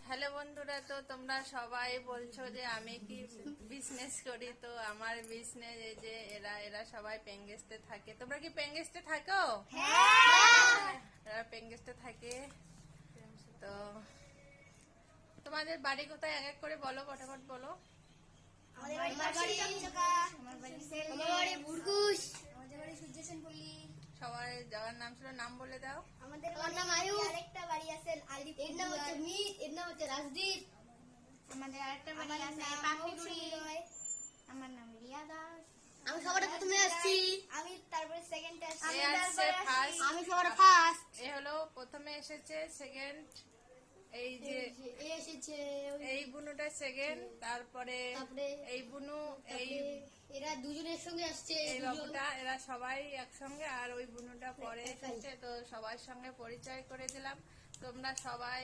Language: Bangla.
হ্যালো বন্ধুরা, তো তোমরা সবাই বলছো যে আমি কি বিজনেস করি। তো আমার বিজনেস এই যে এরা এরা সবাই পেঙ্গেস্টে থাকে। তোমরা কি পেঙ্গেস্টে থাকো? এরা পেঙ্গেস্টে থাকে। তো তোমাদের বাড়ি কোথায় এক এক করে বলো, ফটাফট বলো। আমাদের বাড়ি বুরগুশ, আমাদের বাড়ি সূর্যসেনপল্লী। সবাই যাওয়ার নাম ছিল, নাম বলে দাও। আমাদের নাম আয়ুব। আরেকটা বাড়ি আছে আলিপুর, এর নাম হচ্ছে মিত, এর নাম হচ্ছে রাজদীপ। আমাদের আরেকটা বাড়ি আছে পাখিরুড়ি। আমার নাম রিয়া দাস। আমি সবার প্রথমে আসছি। আমি তারপরে সেকেন্ডে আসছি। আমি সবার ফার্স্ট। এ হলো প্রথমে এসেছে, সেকেন্ড এই যে এসেছে, এই বুনুটা সেকেন্ড, তারপরে এই বুনু, এই এরা দুজনের সঙ্গে আসছে, এই বাবুটা, এরা সবাই একসঙ্গে, আর ওই বুনুটা পরে এসেছে। তো সবার সঙ্গে পরিচয় করে দিলাম। তোমরা সবাই